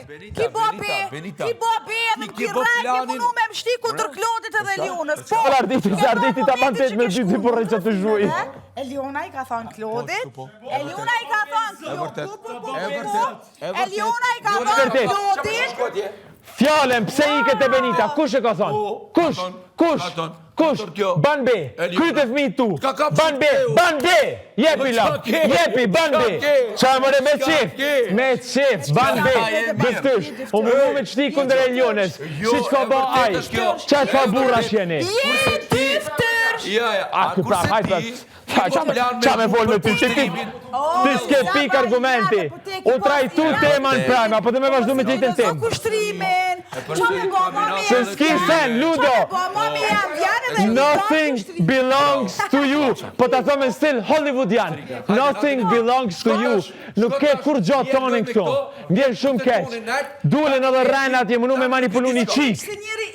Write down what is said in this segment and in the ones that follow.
Benita. Ki bobi, edhe më kirek, një munu me më shti kundër Klodit edhe Elionës. Arditi ta bantet me dy porre që të zhuj. Eliona i ka thonë Klodit, Eliona i ka thonë Klodit, Fjallën, pse i këtë Benita, kush e ka thonë? Kush? Ban be, kryte fmi tu. Ban be, jepi la, jepi, ban be. Qa mëre me qef, ban be, bëftysh. U mënu me qti kundër Elionës, si që ka ba aj, qa ka burra shjeni. Je tifter! Kurse ti, qa me folë me ty, ti s'ke pik argumenti. U trajtu teman prajma, po të me vazhdu me qitën tem. Se s'ki sen, Ludo. Nothing belongs to you. Po të thome still Hollywoodian. Nothing belongs to you. Nuk ke kur gjatë tonin këto. Vjen shumë keq. Dulen edhe rrenat je mënu me manipulu një qik.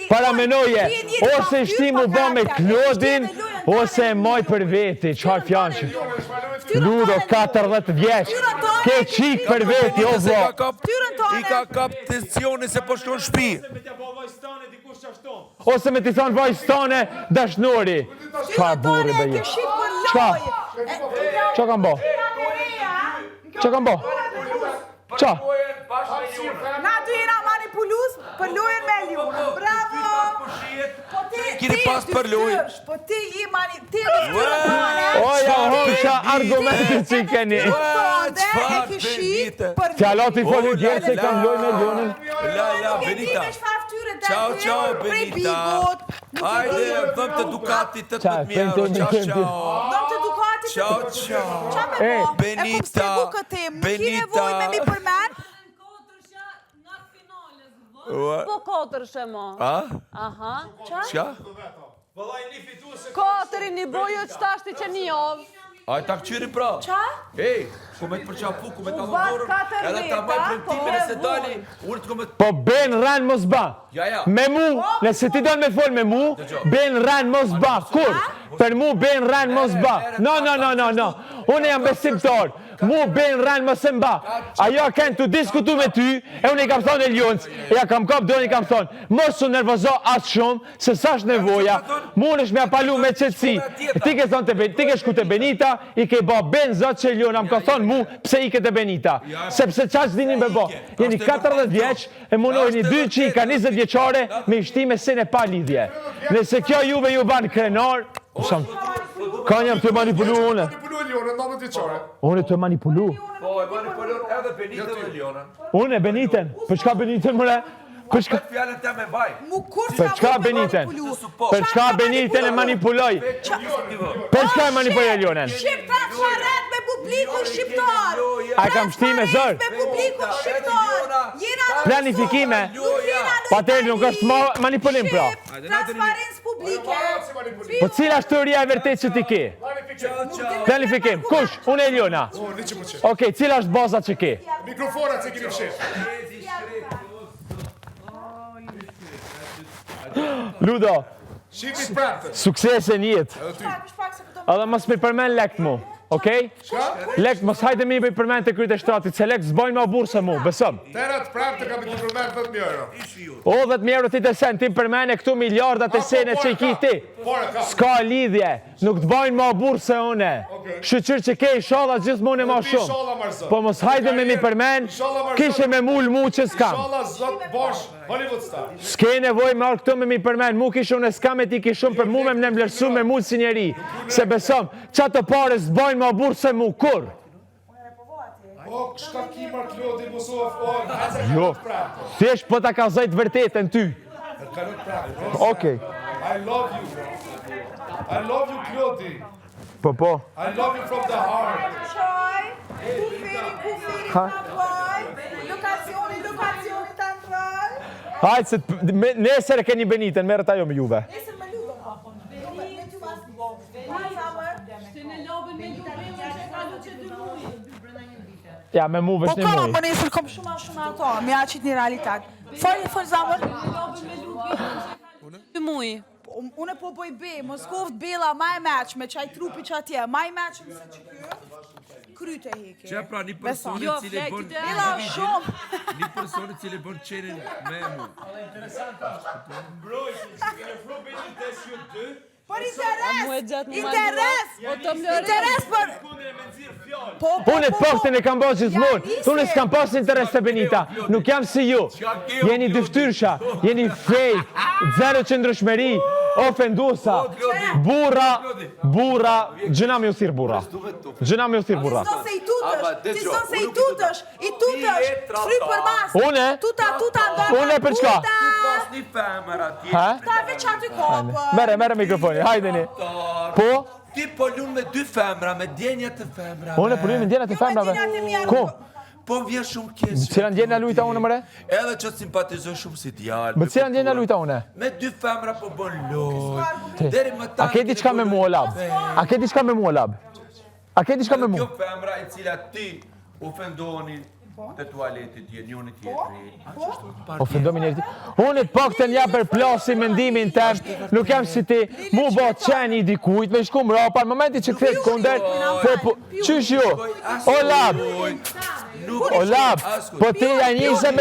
Para menoje, ose shti mu ba me Klodin, ose e moj për veti. Qar fjanshë. Ludo, 14 vjeç. Ke qik për veti, o vlo. I ka kap tensioni se po shkon shpi. Ose me t'i thonë vajzë tone dashnori. Qa burri be je? Qa kam bo? Qa kam bo? Qa? Na ty jena manipulus për lojen me Elionën. Bravo! Kini pas për lojën. Po ti i manipulus. Oja, hoqa argumentit që i keni. Fjallot i foli djerë se i kam lojnë me Elionën. La, Benita. Ciao, Benita. Hajde, dhëm të Ducati 18.000 euro. Dhëm të Ducati 18.000 euro. Qa me bo? Benita. Ki nevoj me mi përmen? Po 4 mo. Aha. Qa? 4 një bojo që tashti që një ovë. A ta këqyri pra? Qa? Ej, ku me të përqafu, ku me të avondorën, edhe ta maj premtimin e se dali, unë të ku me të... Po ben rran mos ba. Me mu, nëse ti donë me fol me mu, ben rran mos ba. Kur? Per mu ben rran mos ba. No. Unë jam besimtar. Mu ben rran mos e mba. Ajo kënë të diskutu me ty, e unë i kam thonë Elionës, ja kam kap do i kam thonë, mos u nervozo asë shumë, se sa është nevoja, mu nësh me apalu me qëtësi. Ti ke shku të Benita, i ke ba ben zotë që Eliona, më ka thonë mu, pse i ke të Benita. Sepse qaq dini me ba. Jeni 14 vjeq, e munojni 2 qika 20 vjeqare, me ishtime se ne pa lidhje. Nëse kjo juve ju banë krenar, ka njëm të manipulu une. Unë të manipulu. Po, e manipulon edhe Benita dhe Eliona. Unë e Beniten. Për çka Beniten, mëre? Për fjallën te me vaj. Për çka Beniten? Për çka Beniten e manipuloj? Për çka e manipuloj Elionën? Shqiptar sharet me publikun shqiptar. A e kam shti me zër? Me publikun shqiptar. Planifikime. Pateri nuk është manipulim pra. Transparencë publike. Po cila është teoria e vërtet që ti ke? Planifikim. Kush? Unë e Eliona. Okej, cila është baza që ke? Mikrofonat që keni fshirë. Ludo, Shqipit praptë. sukses e njët. Edhe mos me përmen lekt mu, okej? Lekt, mos hajde mi me përmen të kryt e shtratit, se lekt zbojnë me oburë se mu, besëm. Terat praptë ka me të përmen 10.000 euro. O, 10.000 euro ti të sen, ti përmen e këtu miliardat e sene që i ki ti. Ska lidhje, nuk të bojnë me oburë se une. Shqyqyr që ke i shala gjithë mune ma shumë. Po mos hajde me mi përmen, kishe me mull mu që s'kam. Inshallah, zot Bosh, Hollywood star. S'ke nevoj me arë këto me mi përmen, mu kishe unë s'kam e ti kishe unë për mu me më vlerësu me mull si njeri. Se besom, qa të pare s'bojnë me oburë se mu, kur? O, shka kimar Klodi Musov, Jo, thjesht po ta ka zajt vërtetën ty. Okej. I love you. I love you, Klodi. Po. I love you from the heart. Kufiri, kampoj. Lokacioni të ndroj. Hajtë se nesër e keni Benitën, merët ajo me juve. Nesër me ludo. Me ty mas bo. Ja, me mu vesh Po një kama, muj. po nesër kom shumë ato, me aqit një realitet. Fol zamër. Të muj. Unë po boj be, Moskovë bela maj meq me qaj trupi që atje, maj meq më se që kjo, kryte heke. Që pra një personi Jo, cili flek, bën... Bela shumë. Një personi i cili bën qenin me mua. Për Mu e gjatë mu interes, O të më lëre. interes për... Unë të poktën e kam bërë gjithmonë. Unë s'kam pas interes të Benita. Nuk jam si ju. Jeni dyftyrsha, jeni fake, zero qëndrueshmëri, ofenduesa, burra, gjëna me u thirr burra. Gjëna me u thirr burra. Ti son se i tutësh, fry për mas. Unë? Tuta ndonë. Unë për çka? Pas një femër atje. Ha? Ta veç aty kopë. Merre mikrofoni, hajdeni. Po? Ti po lun me dy femra, me djenja të femrave. Unë po luaj me ndjenjat e femrave. Ku? Po vjen shumë keq. Cila ndjenja luajta unë mëre? Edhe që simpatizoj shumë si djalë. Me cila ndjenja luajta unë? Me dy femra po bën lojë. Deri më A ke diçka me mua lab? A ke diçka me mua lab? A ke diçka me mua? Kjo femra e cila ti ofendoni te tualeti njëri tjetri. Ofendomi njëri tjetrin. Unë të paktën ja përplasi mendimin tem, nuk jam si ti, mu bë qeni dikujt, me shku mrapa, në momenti që kthehet kundër, qysh ju? O lab, po ti a nisë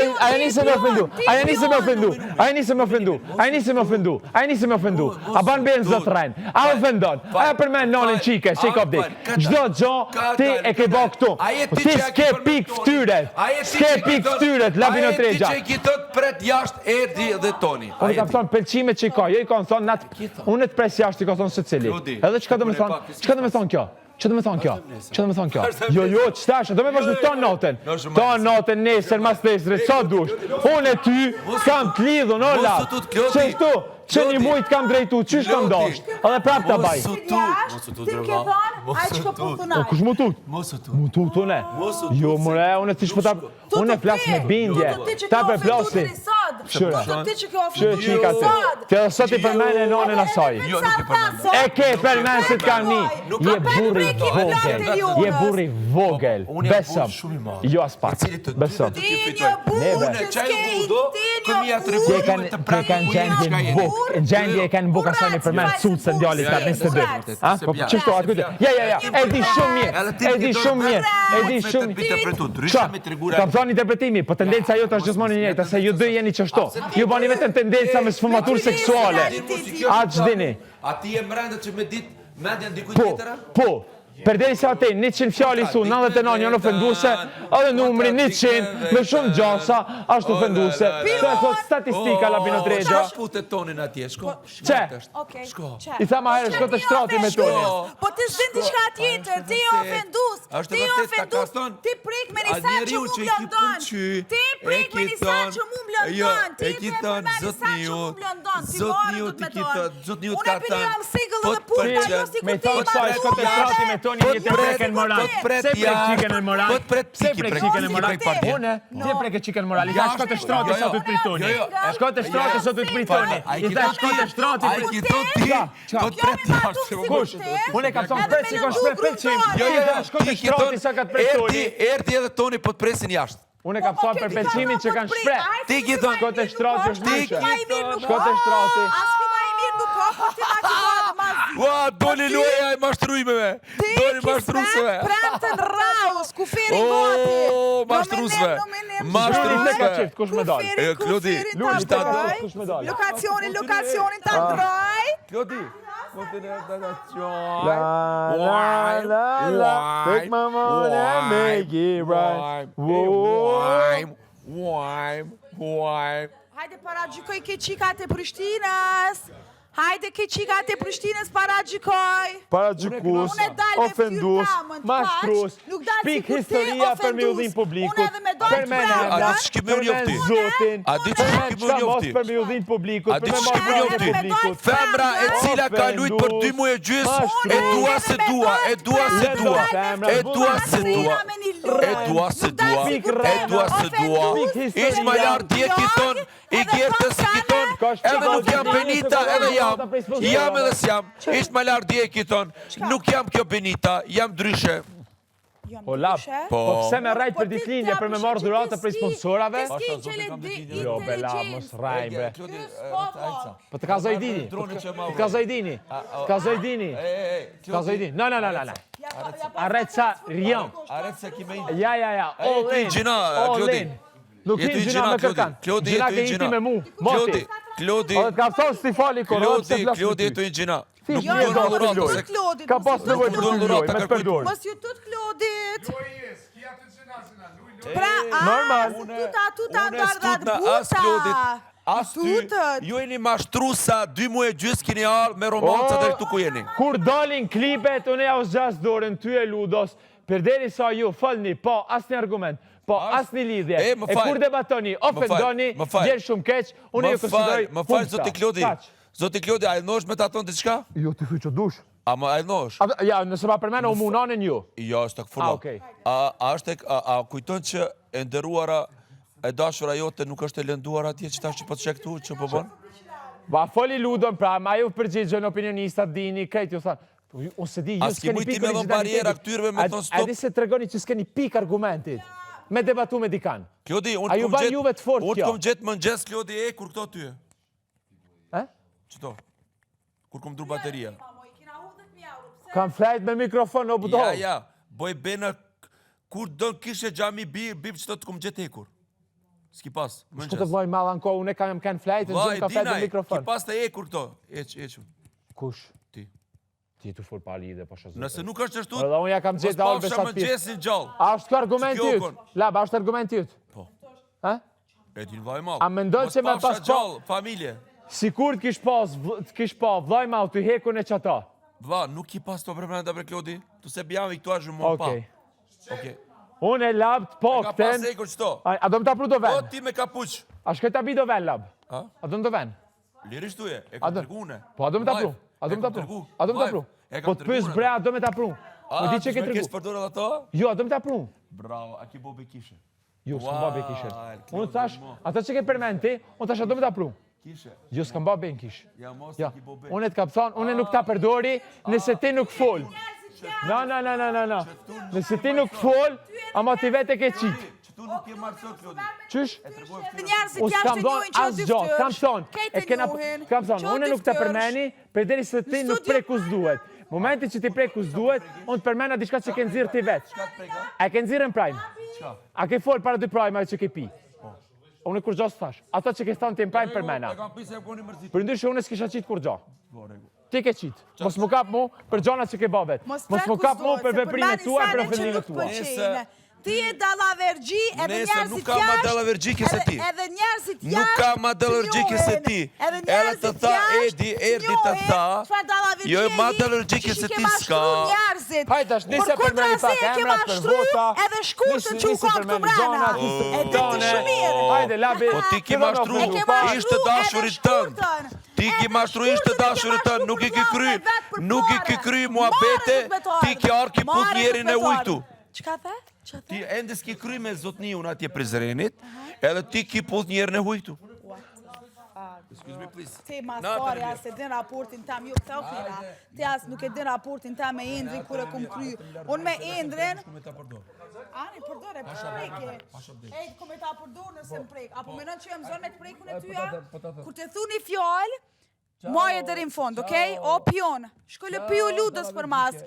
me ofendu, a ban bërë në zotë rajnë, a ofendon, a përmen nonin qike, shik update, gjdo gjo, ti e ke bë këtu, ti s'ke pik ftyret, s'ke pik ftyret, labino tregja. Ti që i kitot pret jashtë erdi dhe toni. Unë kam thonë pëlqimet që i ka, jo i kanë thonë unë të pres jashtë i ka thonë së cili. Edhe çka do me thonë kjo? Që do me thonë kjo? Jo, qëtash, do me vazhdu ton notën. Ton notën nesër, mas nesër, sa dush. Unë e ty, kam të lidhun, ola. Qështu, që një mujt kam drejtu, qysh kam dasht. Edhe prap të baj. Ti ke thonë, a që po thunaj. Kush mu tut? Mu tut, une. Jo, mëre, une të shpëta... Une flas me bindje. Ta për plasi. Shërë që i ka të. Të dhe sot i përmene e nonën asaj. E ke përmene se t'ka një. Je burri vogel. Besëm. Jo as pak. Besëm. Ke kanë gjendje në buk. Gjendje e kanë në buk asaj me përmene cutë se ndjallit ka 22. Po qështu atë kujtë? Ja. E di shumë mirë. Kam thonë interpretimi, po tendenca jote është gjithmonë e njëjta, se ju dy jeni qështu. Ju bani vetëm tendenca me sfumatur seksuale. A që dini? A ti e mrenda që me dit medjan dikuj tjetëra? Po. Përderi se atë 100 fjali su, 99 janë ofenduse, edhe numri 100 me shumë gjasa, ashtë ofenduse. Të e thot statistika, labino tregja. Qa shpute tonin atje, shko? Qe? Shko. I tha ma herë, shko të shtrati me tonin. Po të zdi diçka tjetër, ti ofendus, ti prik me një sen që mu blëndon. Ti prik me një sen që mu blëndon. Ti prik me një sen që mu blëndon. Zotniut i kiton, zotniut ka tanë. Unë e për jam sigëll dhe purta, jo si me ku ti thotë sa shko të shtrati me tonin një të preken moral. Se prek qiken e moral. Se prek qiken e moral. Une, se prek qiken e moral. I tha shko të shtrati sa të të pritoni. Shko të shtrati sa të të pritoni. I tha shko të shtrati. A i kiton ti, Kush? Unë e kam thonë pret si kon shpre pëlqim. Shko të shtrati sa ka të pritoni. Erdi edhe toni po të presin jashtë. Unë e kam thonë për pëlqimin që kanë shpre. Ti kiton. Shko të shtrati është mëshë. Shko të shtrati. Aski ma i mirë nuk ka, po ti ma që godë ma zi. Ua, doli loja e mashtrujmeve. Doli mashtruseve. Premten raus, ku feri goti. O, mashtrusve. Mashtrusve. Kush me dal? Klodi, Kush me dal? Lokacionin të ndroj. Klodi. Take my money and make it right. Hajde para gjykoj ke qikat e Prishtinës. Hajde ke qikat e Prishtinës para gjykoj. Para gjykus, ofendus, mashtrus, shpik historia për me udhim publikut, për mene zotin, për me udhim publikut, për me marrë publikut. Femra e cila ka lujt për 2 muaj e gjys, e dua se dua, e dua se dua, e dua se dua, e dua se dua, e dua se dua. Ish ma lartë dje kiton, i gjertës i kiton, edhe nuk jam Benita, edhe jam edhe s'jam. Ish ma lartë dje kiton, nuk jam kjo Benita, jam dryshe. O lap, po pse me rajt për ditlindje për me marrë dhurata për sponsorave? Jo, be lap, mos rajt, bre. Po të ka Zajdini, të ka Zajdini, ka Zajdini, ka Zajdini. No. Arrête ça, rien. Arrête ça qui m'a Ja, all in, Gjina, all Klodi. in. Nuk Jetu hinë i gjina me kërkan. Klodi, Gjina jetu ke i hiti gjina. me mu. Moti. Klodi, O dhe t'ka thonë si fali korë. Klodi jetu i gjina. Nuk Jo, më jo, bërë jo, dhuratë, jo, se Klodit. Ka pas nevojë të Klodi. loj, me të përdor. Mos ju tut Klodit. Lui, Pra, Normal. tuta Unë s'tut në as Klodit, as ty, ju jeni mashtru sa 2 muaj gjys keni ardhë me romancat e këtu ku jeni. Kur dalin klipet, unë ja us gjas dorën ty e ludos, përderi sa ju falni, po asnjë argument, po asnjë lidhje. E, më fal. Kur debatoni, ofendoni, Më fal. gjerë shumë keq, unë ju konsideroj. Më fal, zoti Klodi. Zoti Klodi, a e nosh me ta thonë diçka? Jo, ti thuj që dush. A më a e nosh? Ja, nëse ma përmena u munanin ju. Jo, është të këfurla. okej. A kujton që e ndëruara e dashura jote nuk është e lënduar atje që tash që po të shek tu, që po bën? Ba foli ludon, pra, ma ju përgjigjën opinionistat, dini, krejt, ju thanë. Unë se di, ju As ki s'keni mujti pik me dhon bariera këtyrve me thonë stop. A di se të regoni që s'keni pik argumentit. Me debatu me dikan. Klodi, A ju ban juve të fort unë kjo? kom gjetë mëngjes, Klodi, e kur këto ty. Qëto? Kur kom dru bateria. Kam flajt me mikrofon, o budo. Ja, boj bena, kur do kishe gjami bib qëto të kom gjetë ekur. S'ki pas, Shku të mëngjes. vloj malanko, unë e kam ken flajt, në Vaj, gjënë ka flajt me dinaj, ki mikrofon. pas të ekur këto. Equ. Kush? Ti. Ti të fol pa lidhe, pa shazot. Nëse nuk është ashtu, Edhe unë ja kam gjetë alë besat pjesë. mëngjesin gjallë. A është kjo argument Që kjo jytë? Lab, a është argument jytë? Po. Ha? E din vaj mal. A mendon që me Mos pafsha pas po- gjallë, familje. Sikur t'kish pa, vloj ma u të hekun e qata. Vla, nuk i pas të përmenda për Klodi. Tu se bjami këtu a zhumon pa. Okej. Okej. Unë e lab të po Ka pas këten. ekur qëto. A do më ta pru do Po ven? ti me kapuq. A shkoj ta bi do ven, lab? A? A do më do ven? Lirisht tuje, e A kam do- tërgune. Po a do më ta pru? A do më ta pru? A do më ta pru? Po të pys bre, a do me ta pru? Po di që ke A, tërgu. të përdor edhe ato? Jo, a do me ta pru? Bravo, a ki bo kishe? Jo, s'kam ba be kishe. Ua, Unë thash, ata që ke përmen ti, unë thash a do me ta pru? Kishe. Jo, s'kam ba be në kish. Ja, mos Ja, ki bo be. unë e t'kam thonë, unë nuk ta përdori nëse ti nuk fol. No. Nëse ti nuk fol, ama ti vete ke qitë. Që tu nuk je marrë sot, Klodi. Qysh? Dhe njerëzit Unë jashtë s'kam të thonë njohin që o asë gjatë, kam thonë. Kam thonë, unë nuk të përmeni, për deri se ti nuk prej kus duhet. Momenti që ti prej kus duhet, unë të përmena diçka që ke nëzirë ti vetë. A ke nëzirë në prime? A ke folë para dy prime që ke pi? Unë kur gjo s'thash. Ato që ke thonë ti në prime përmena. E kam pisë e koni mërzit. Për ndryshë unë s'kisha qitë kur gjo. Ti ke qitë. Mos më kap mu për gjona që ke bavet. Mos më kap mu për veprimet tua e për ofendimet tua. Ti e dallavergji edhe Nese, njerëzit nuk ka ma dallavergjike se ti. Edhe njerëzit jashtë. Nuk ka ma dallavergjike se ti. Edhe Edhe njerëzit të tha, jashtë erdi të tha, jo e ma dallavergjike se ti s'ka. Hajde tash, nise përmeni pak emrat për vota. Edhe shkurtën që u ka këtu brana. E di ti shumë mirë. Hajde, labi. Po ti ki mashtru, ishte dashurit tënë. Ti ki mashtru ishte dashurit tënë, nuk i ki kry, nuk i ki kry mua bete, ti ki arki put njerin e ujtu. Qka the? Ti ende s'ki kry me zotni unë atje prezrenit, edhe ti ki put njerin e ujtu. Excuse me, please. Ti mas pari as e din raportin tam, ju këta okina. Ti as nuk e din raportin tam me Indrin kur e kum kry. Unë me Indrin... Ani, përdore, preke. Ej, kom e ta përdor nëse më prek. Apo menon që jam zonë me të prekun e tyja? Kur të thuni fjallë, maje deri në fond, okej? O pion, shkollë piju ludës për mas.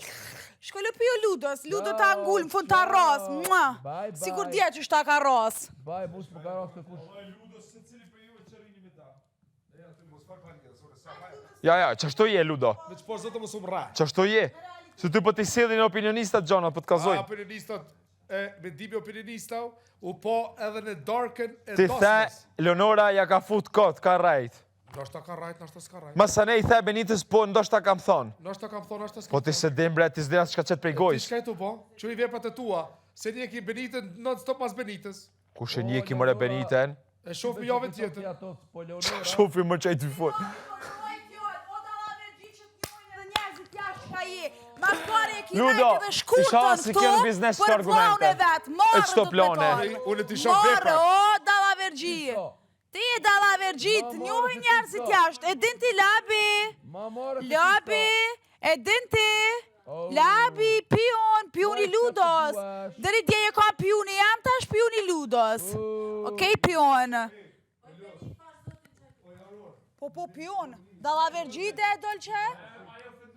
Shkollë piju ludës, ludo ta ngull në fund ta ras. Sigur dje që shta ka ras. Baj, bus më ka ras të kush. Ja, qashtu je, Ludo? Me që por zotë më sumë ra. Qashtu je? Se ty po t'i sidhin opinionistat gjona, po t'kazojnë. Opinionistat, mendimi opinionistau, u po edhe në darken e Ti the, dasmës. Leonora ja ka fut kot, ka rajt. Nështë ta ka rajt, nështë ta s'ka rajt. Ma sa ne i the Benitës, po ndoshta kam thonë. Nështë ta kam thonë, nështë ta s'ka Po ti se dim bre, ti s'dina s'ka qëtë prej Ti gojsh. shka i tu po? Që i veprat e tua? Se një ki Benitën non-stop mas Benitës. Kush e një ki mëre Benitën? E shof me jave tjetër. Shofi më qaj të fort. Ludo, ti shoh si kjo në biznes s'ka argumente. E qëto plane? Unë ti shoh veprat. Marë, o, dallavergji. Ti e dallavergjit, njohi njerëzit jashtë. E din ti labi. Labi, e din ti. Labi, pioni Ludos. Deri dje e ka pioni jam, tash pioni Ludos. Okej, pion. Po, pion. Dallavergjit e dolqe?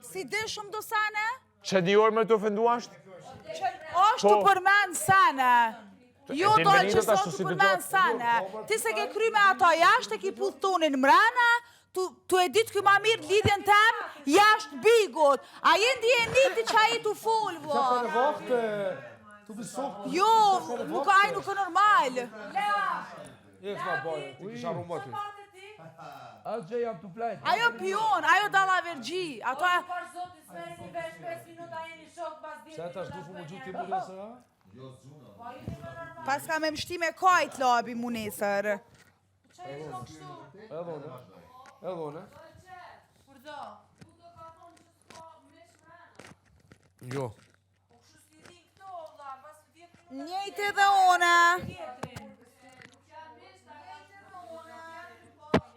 Si din shumë do sane? Që një orë me të ofendu ashtë? Ashtu përmen sane. Jo dojnë që s'o të përmen sane. Ti se ke kry me ato jashtë, e ki puth tonin mrena, tu e ditë këj ma mirë lidhjen tem, jashtë bigot. A jendi e niti që a i tu folë, Qa për e vakte? Tu bisok? Jo, nuk e normal. E s'ma bajë, ti kisha rumati. Asgjë jam të plajt. Ajo pion, ajo dalla vergji. Ato e... Se tash du fu më gjutë ti munesër, ha? Pas ka me mshti me kajt labi munesër. Edhone. Jo. Njejt edhe one.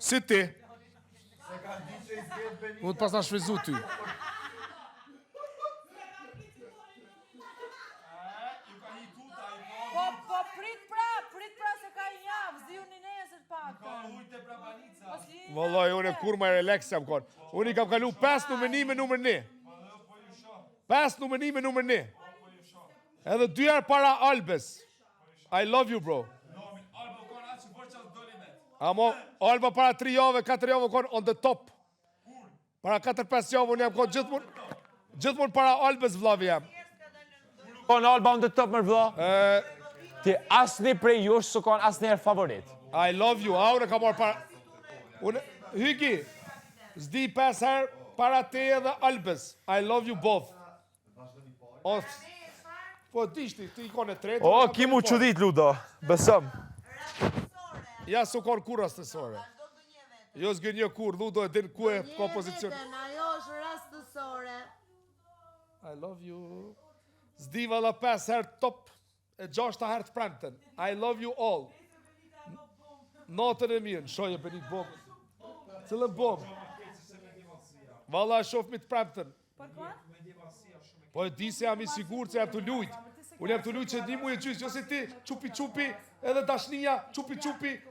Si ti? Unë të pas nga shfrizu ty. Po prit pra se ka një javë, zi unë një nesër pak. Vallaj, unë e kur ma relax jam kon. Unë i kam kalu 5 numërni me numër 1. 5 numërni me numër 1. Edhe 2 herë para Albes. I love you, bro. Amo, Alba para 3 jave, 4 jave kon on the top. Para 4-5 jave unë jam kon gjithmon para Albes vlavi jam. Kon Alba on the top mërë vla. Ti asni prej jush së kon asni herë favorit. I love you, a unë ka marrë para... Unë, Hyki, zdi 5 herë para te edhe Albes. I love you both. Po dishti, ti i kone 3. O, ki mu që dit, Ludo. Besëm. Ja su kon kur rastësore. Jo s'gë një kur, Ludo e din ku e ka pozicion. Ajo është rastësore. I love you. Zdi valla 5 herë top, e 6 herë të premten. I love you all. Natën e mirë, shoje për një bomë. Cëllën bomë? Valla shof mi të premten. Po e di se jam i sigur që jam të lujt. Unë jam të lujt që një mu e gjysë, jo se ti qupi, edhe dashnia, qupi,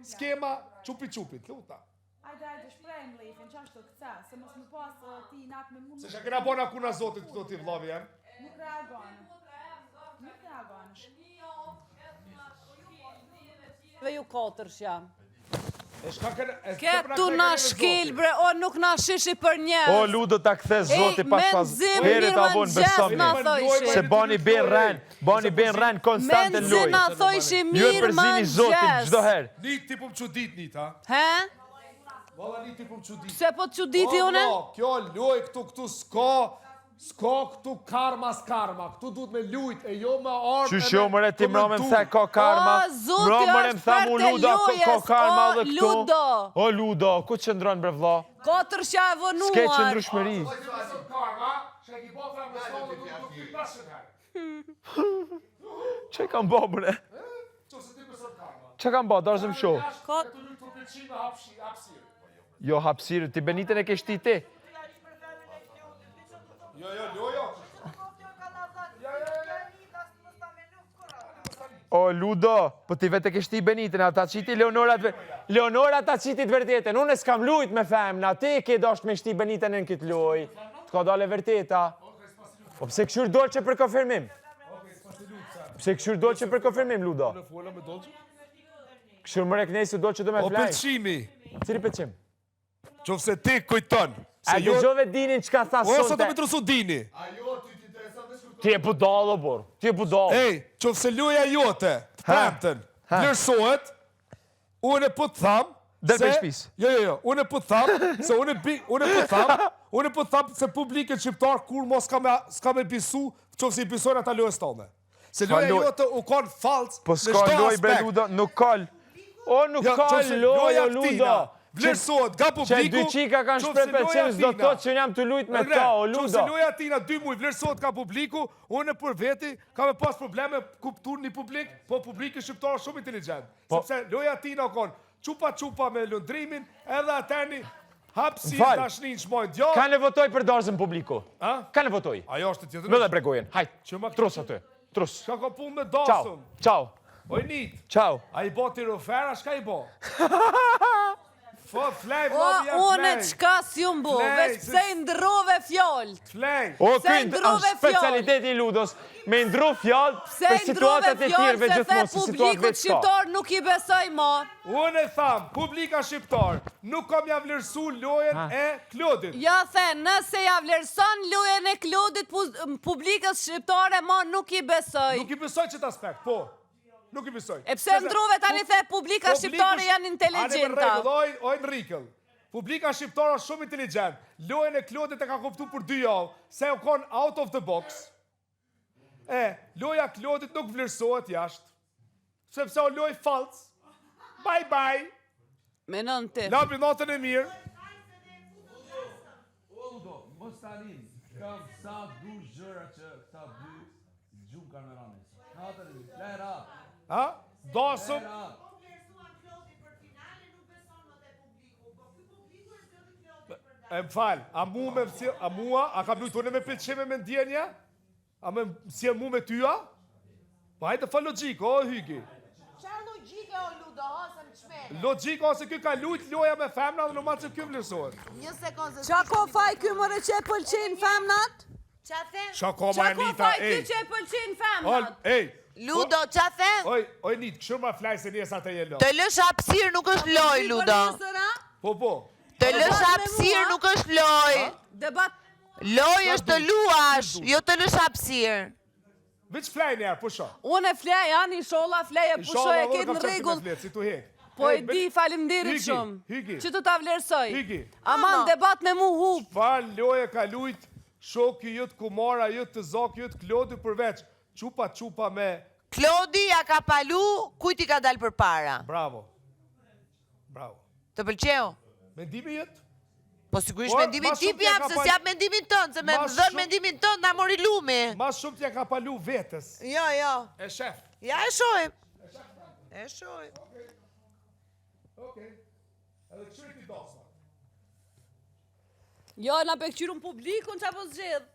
skema, qupi, të luta. Ajde, shprejmë lejfin, që ashtu këta, se mos më pas ti natë me mund... Se që kena bona kuna zotit këto ti vlavi jam. Nuk reagonë. Dhe ju 4 jam. E shka kena... Këtu na shkel bre, o nuk na shishi për një. O, Ludo ta kthe zoti pas pas. Here ta vonë besëm. na thojshi. Se bani ben ren konstante Menzim loj. na thojshi Ju e mirë përzini zotin mëngjes. çdo herë. Një ti po më qudit një ta. He? Valla një ti po më qudit. Pse po të çuditi une? Kjo loj këtu s'ka këtu karma, këtu duhet me lujt, e jo me ardhë. Qysh jo mëre ti mërë më ka karma. O, zoti Mërë më është mu për të Ludo ka lujes, karma o, dhe këtu. Ludo. O Ludo, ku qëndron bre vlla? 4 shja e vonuar. S'ke qëndrushmëri. Karma, që e ki po fërë më s'ka dhe duhet të këpashën herë. Që kam bo bre? Që se ti mësën karma. Që kam bo, dërëzëm sho. Ka të lujt për pëlqime hapsirë. Jo hapsirë, ti Benitën e ke shti ti. Jo. O Ludo, po ti vetë ke shti Benitën, ata qiti Leonora ta qitit vërtetën. Unë s'kam lujt me femna, ti ke dosht me shti Benitën në këtë loj. Të ka dole vërteta. Po pse këshur dole që për konfirmim? Pse këshur dole që për konfirmim, Ludo? Në fola me dolqë? Këshur më reknejë dole që do me O flaj. pëlqimi, Cili pëlqim? qofse ti kujton. A dëgjove dinin që ka tha Ose do sonte? me trusu dini. Ti e budallo, bor. Ti e budallo. Ej, qofse loja jote, të premten, vlerësohet, unë e po të tham, Del prej shtëpis. Jo, unë e po të tham, se unë e po të tham se publikët shqiptar kur mos s'ka me bisu, qofse i bisojnë ata lojës tome. Se loja jote u konë falcë Po në s'ka çdo loj bre aspekt. Ludo, nuk kal. O, nuk Ja, ka qofse loja këtina Ludo. vlerësohet nga Që publiku. dy qika kanë shprej pëlqim, s'do të thotë që jam të lujt me ta, o Ludo. Qofse loja tina 2 muaj vlerësohet nga publiku, unë për veti ka me pas probleme kuptur një publik, po publiki shqiptar shumë inteligjent. Sepse loja tina konë qupa me lundrimin, edhe ateni hapsi dashnin shmojnë djallë. Ka ne votoj për dorëzën publiku? A? Ka ne votoj? Ajo është të tjetër. Më dhe bregojen, hajt, Që ma- trus aty, trus. Shka ka punë me Ciao, dasëm. ciao, Oj nit, ciao. a i bo tirofera, shka i bo? Po, flej, vllovi jam Unë flej. qka s'ju mbu, Flej, veç pse i ndrove fjollët. Flej. O, Se ky ndrove është specialiteti i Ludos, me ndru fjallë Pse për i ndrove situatat e fjollë tjerëve se the gjithmonë, se situatë publikut veç ka. shqiptar nuk i besoj ma. Unë e tham, publika shqiptar, nuk kam ja vlerësu lojen e Klodit. Ja the, nëse ja vlerëson lujen e Klodit publikës shqiptare ma nuk i besoj. Nuk i besoj qëtë aspekt, po. Nuk i besoj. E pse ndrove tani the publika shqiptare janë inteligjenta. Oj në rikëll. Publika shqiptare është shumë inteligent. Lojen e Klodit e ka kuptu për 2 javë, se u konë out of the box. Loja Klodit nuk vlerësohet jashtë. Sepse o loj falc. Bye bye. Menon ti. Lapi natën e mirë. Udo, mos tanin, kam sa du gjëra që këta dy gjumë kameranës. Natën e mirë, lera. Ha? Dasëm. E më falë, a mua, a ka blujtë unë me pëlqime me ndjenja? A me si e mu me tyja? Pa hajtë fa logikë, o hygi. Qa logjike o Ludo, hasëm qmene. Logikë ose kjo ka lujtë loja me femna dhe në matë që kjo vlerësohet. Një sekundë. Qa ko faj ky mëre që e pëlqin femnat? Qa the? Shako Qa ma ko Anita, faj ky që e pëlqin Ol, femnat? ej. Ludo, qa the? Oj, Nit, këshur ma flaj se njësa të jelo. Të lësh hapësirë nuk është loj, Ludo. Po. Të lësh hapësirë nuk është loj. Debat. Loj është të luash, jo të lësh hapësirë. Veç flaj njerë, pusho. Unë e flej, janë i shola flej e pushoj e ketë në regull. Si tu hek. Po e di, falimderit shumë. Hygi. Që të ta vlerësoj. Hygi. Aman debat me mu hup. Çfarë loje ka lujt shoku jëtë Kumara, jëtë të Zaki, jëtë Klodi përveç qupa me... Klodi ja ka palu, kujt i ka dalë për para? Bravo. Të pëlqeu? Mendimi jëtë? Po sigurisht Por, mendimin ma shumë tip t'ja jam, ka se pal- s'jap mendimin tënë, se me Ma më dhën shumë- mendimin tënë, na mori lumi. Mas shumë t'ja ka palu vetës. Jo. E shef. Ja e shojmë. E shojmë. Okej. Edhe qërë ti dosa. Jo, na pëkqyrun publikun që apo zgjedh.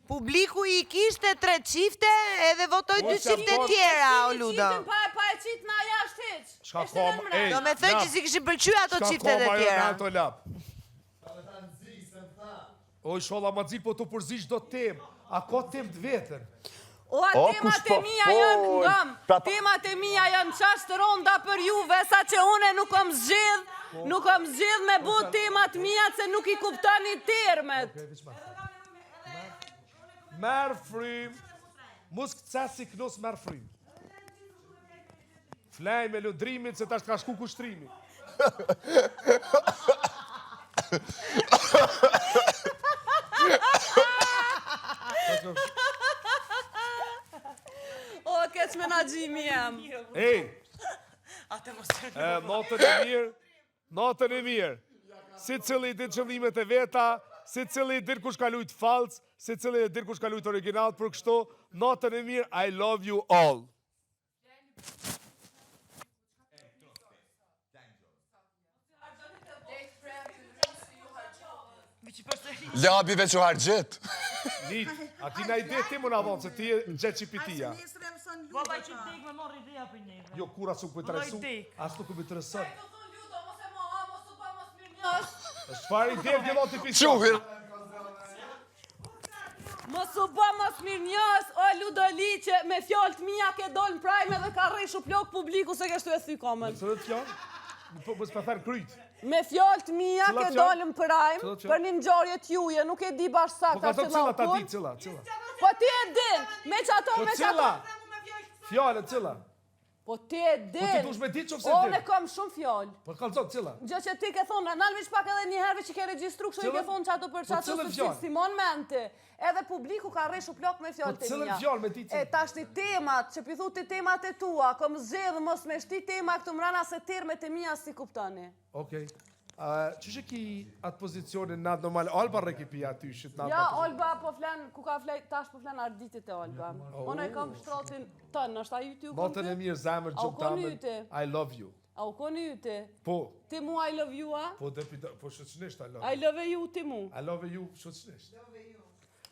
Publiku i kishte 3 qifte edhe votoj 2 qifte tjera, o Ludo. Pa e qitë na jashtë hiq. Shka kom, ej. Do me thënë që si kishin pëlqyer ato qiftet e tjera. Shka kom, ajo në lap. Oj, sholla ma zi, po të përzish do tem. A ka tem të vetën? O, temat e mija janë ngam. Temat e mija janë qashtë të ronda për juve, sa që une nuk kom zgjedh me bu temat mija se nuk i kuptani termet. Merë frim. Musk cesi knus merë frim. Flej me lëndrimit se tash ka shku kushtrimi. O, keq me na gjimi jem. Ej, natën e mirë. Si cili i din qëllimet e veta, si cili i din kush ka lujt falc, si cili i din kush ka lujt original për kështu, natën e mirë, I love you all. Labi veç u hargjit. Nit, a ti na ide ti më në avonë, se ti e gjetë qipitia. Baba që dik me morë ideja për njëve. Jo, kur asë nuk për të resu, asë nuk për të resën. është farë ide të jelo të pisë. Quhir. Mos u bë mos mirë njës, o Ludoli që me fjallët mija ke dollë në prajme dhe ka rejshu plok publiku se kështu e thy komen. Së dhe të fjallë? Mësë për thërë kryt. Me fjallët mija Cilat ke fjallë? dollë në prajme Cilat fjallë? për një ngjarje t'juje, nuk e di bashkë sa Po ka të cila ta di, cila. Po ti e din, me që ato, Po me që cila? ato. Fjallë, cila? Po ti e din. Po ti dush me ditë që pse Unë din. e kam shumë fjallë. Po kalzot, cila? Gjë që ti ke thonë, nalvish pak edhe një herve që ke regjistru, kështu i ke Cilën? thonë që ato për Po që ato cilën së fjallë? që Simon Mente, edhe publiku ka rreshu plok me fjallë Po të cilën mija. fjallë me ti cilën? E tash ti temat, që pithu ti temat e tua, kom zedhë mos me shti tema këtu mrana se termet e mija si kuptani. Okej. Qështë ki atë pozicionin natë normal, Alba rekipia aty shit natë? Ja, Olba po flen, ku ka flen, tash po flen arditit e Olba. Unë e kam shtrotin tënë, është a ju u Natën e mirë, zemër, Au gjëmë kon tamën, yti. I love you. A u koni ju ti? Po, Ti mu I love you, a? po shëqënisht I love I you. love you ti mu. I love you shëqënisht.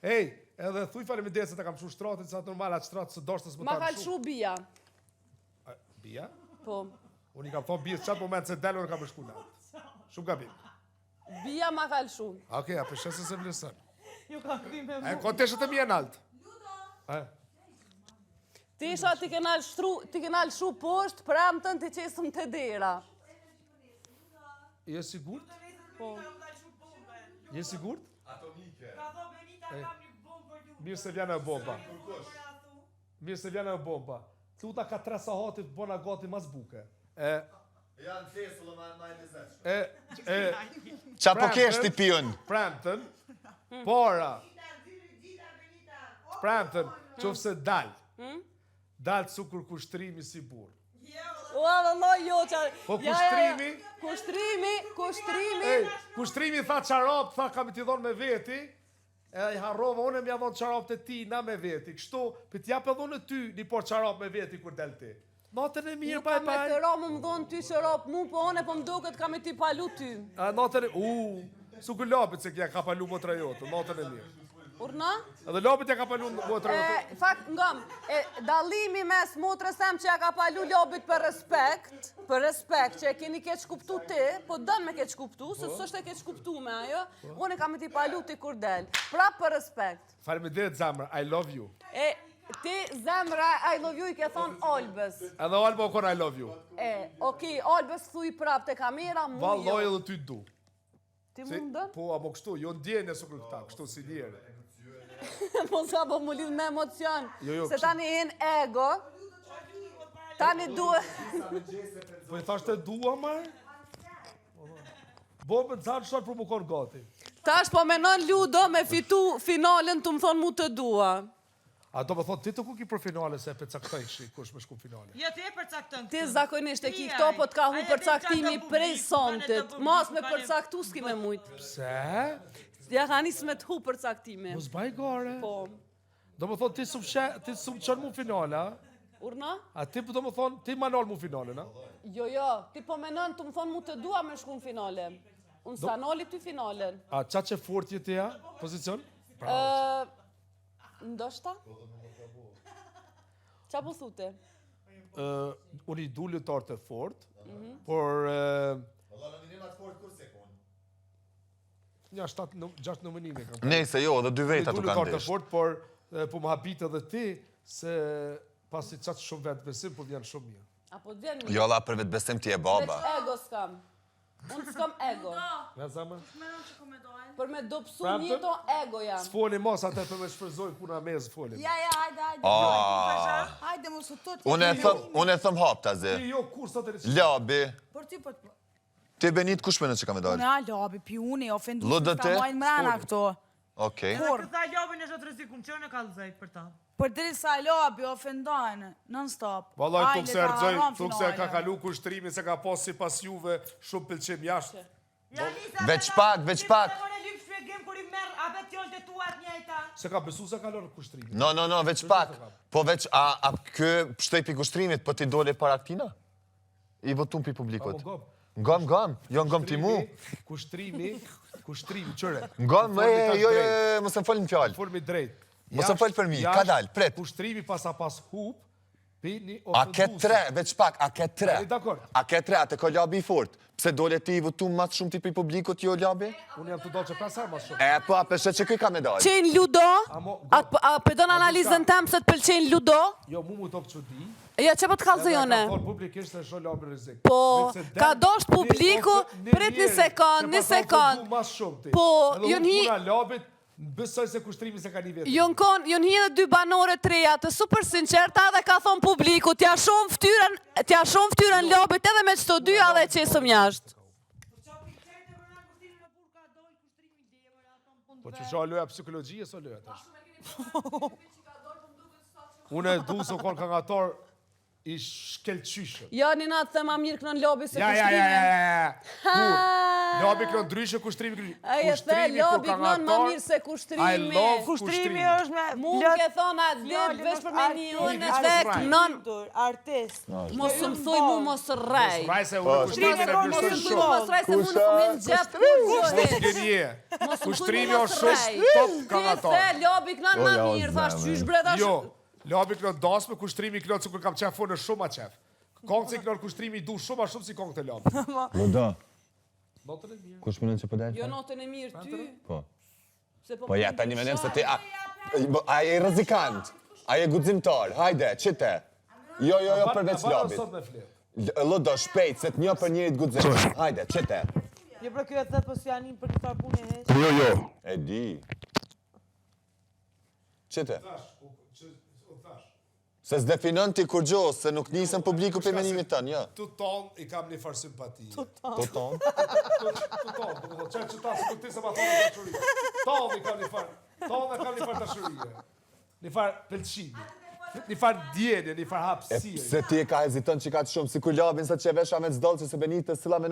Ej, edhe thuj fare me desë se ta kam shu shtratin, sa normal atë shtratë së dorshtës më Ma tanë kalë shu bia. Bia? Po. Unë i kam thonë bijës qatë moment se delë, unë kam përshku natë. Shumë gabim. Bia ma kalë shumë. Okej, a përshesë se vlesën. Ju ka këti me E, konteshët e mija naltë. Ti isha ti kena lëshu poshtë, premtën ti qesëm të dera. Je sigurt? Po. Je sigurt? Ka tho Benita kam një bombë për ju. Mirë se vjene e bomba. Mirë se vjene e bomba. Tuta ka 3 sahati bona gati mas buke. Janë fesullë ma e lezeqë. Qa po kesh ti pion? Premtën, para. Premtën, qofë se dalë. Dalë cukur kushtrimi si burë. Ua, vëlloj, jo, Po kushtrimi? Kushtrimi. Kushtrimi tha qarap, tha kam t'i dhonë me veti, e i harrova, unë m'ja dhonë qarap të ti, na me veti. Kështu, për t'ja për dhonë ty, një por qarap me veti kur del ti. Natën e mirë, Nuk bye kam e të bye. ra më dhonë ty që rapë mu, po one po më duket kam e ti palu ty. Natën e, su ku lapit se kja ka palu motra jote, natën e mirë. Urna? Edhe lapit ja ka palu motra jote. Fakt, ngam, dalimi mes motrës tem që ja ka palu lobit për respekt, që e keni keq kuptu ti, po dënë me keq kuptu, se s'është e keq kuptu me ajo, unë kam e ti palu ti kur del. Prap për respekt. Faleminderit zamër, I love you. Ti zemra I love you i ke thonë Olbës. Edhe Alba u konë I love you. Okej, Olbës thuj prap të kamera, mu Valloj jo. edhe ty du. Ti mundën? Po, amo kështu, jo ndjenje së këta, kështu si njeri. Po sa po më lidh me emocion. Jo, Se tani hin ego. Tani duhet. Po i thashtë e dua, marë? Bobën zanë shërë për më konë gati. Tash po menon Ludo me fitu finalen të më thonë mu të dua. A do më thonë, ti të ku ki për finale se e përcaktojnë shi, kush me shku finale? Jo, ti e përcaktën. Ti zakonisht e ki këto po t'ka hu përcaktimi prej sontit. Mas me përcaktu s'ki me mujt. Pse? Ja ka nis me t'hu përcaktimi. Mos baj gare. Po. Do më thonë, ti s'u qënë mu finale, a? Urna? A ti do më thonë, ti manal mu finale, na? Jo, ti po menon të më thonë mu të dua me shku në finale. Unë s'anoli ty finalen. A qa që fort jetë ja, pozicion? Ndoshta? Qa po thute? Unë i du lëtarë të fort, por... Valla në minimat fort kur se konë? Nja 6 nominime kam. Nejse, jo, dhe 2 veta Unë të i du kanë lëtarë të desh. fort, por po më habit edhe ti, se pasi qatë shumë vetë besim, po vjenë shumë mirë. Apo t'vjen mirë? Jo, la, për vetë besim ti e baba. Veç ego s'kam. Unë s'kam ego. Nga zamër? Për me dopsu njëto ego jam. S'foli mos atë për me shfryzoj puna me s'foli. Ja, hajde. Hajde mu së tot. Unë e thëm hap të aze. Ti jo kur sot e rëqë. Labi, Por ti po të... ti Benit kush me në që ka me dalë? Unë labi, pi unë, ofendu Ludë s'ka te? mojnë mrena këto. Okej. Kur? Këta ljobin e shotë rëzikum, që në kalëzaj për ta? Për diri sa labi, ofendojnë, non-stop. Vallaj, tuk se Ajde, erëzoj, tuk se ka finale. kalu kushtrimi, se ka pas si pas juve, shumë pëlqim jashtë. Veç pak. Unë e lypë shpjegim kur i merë, a vetë tjollë të tuat njejta. Se ka besu se ka lërë kushtrimi. No, veç pak. Po veç, a kë shtoj pi kushtrimit, po ti dole para këtina? I votum pi publikut. Ngam, jo ngam ti mu. Kushtrimi, qëre. Ngam, jo, mos më folin fjallë. Formi drejt. Mos më folë për mi, ka dalë, pret. Kushtrimi pas hup, pi një A ke ofenduese. 3, veç pak, a ke 3. Dakor. A ke 3, atë ka labi i fort. Pse dole ti i votum mas shumë ti pi publikut, jo labi? Unë jam të do që pasar mas shumë. E, po, a peshe që këj ka me dalë. Qenë Ludo? Amo, A përdon analizën tem se të pëlqenë Ludo? Jo, mu tokë që di. Ja, që po të kalzë jone? Ka thonë publikisht se shoh labi rrezik. Po, Veç se ka del, dosht publiku, prit një sekond, një sekond. Po, jon hi... Edhe unë labit, besoj se kushtrimi se ka një vetë. Jon hi edhe 2 banore treja të super sinqerta dhe ka thonë publiku, t'ja shumë ftyrën lobit edhe me qëto 2 edhe qesëm jashtë. Po që shoh loja psikologjie, so loja tash. Unë e du se kon kangator i shkelqyshë. Ja, një natë thema mirë kënë lobi se Ja. Kur? Lobi kënë ndryshe, kushtrimi kënë... Aje the, lobi kënë ma mirë se kushtrimi. I love Kushtrimi është me... Mu ke thonë atë dit, vesh për me një unë e dhe kënon... Artist. Mos më thuj mu mos rrej. Raj se unë kushtrimi se Mos më vërshë thuj mu shumë. mos rrej se mu nuk më në gjep kur gjojnë. Gjenje. Mos më thuj Kushtrimi mu është mos shumë rrej. top Ti kangator. the, lobi kënon ma mirë, thash qysh bre thash. Jo, lobi kënë dasme, kushtrimi kënë cukur kam qef unë shumë a qef. Kongë që kënër kushtrimi I du shumë a shumë si kongë të lamë. Ludo, Notën e mirë. kush mënën që po dalë? Jo notën e mirë ty. Po. Se Po ja, tani me se ti... A je rëzikant, a je gudzimtar, hajde, qite. Jo, përveç Varo lobit. sot me fletë. Ludo, shpejt, se të një për njërit gudzim. Hajde, qite. Jo për kjo e thët për s'janin për këtë punë e hes. Jo. E di. Qite. Se s'definon ti kur gjo, se nuk nisën publiku për menimit tënë, jo. Tu tonë I kam një farë simpati. Tu ton? Tu tonë, që ta së këtë se ma thonë të dashurije. Tonë I kam një farë, tonë E kam një farë dashurije. Një farë pëlqimi. Një farë djenje, një farë E hapësirë. pse ti e ka heziton që ka të shumë, si kur labin sa që vesha me t'zdolë që se Benitës sëla me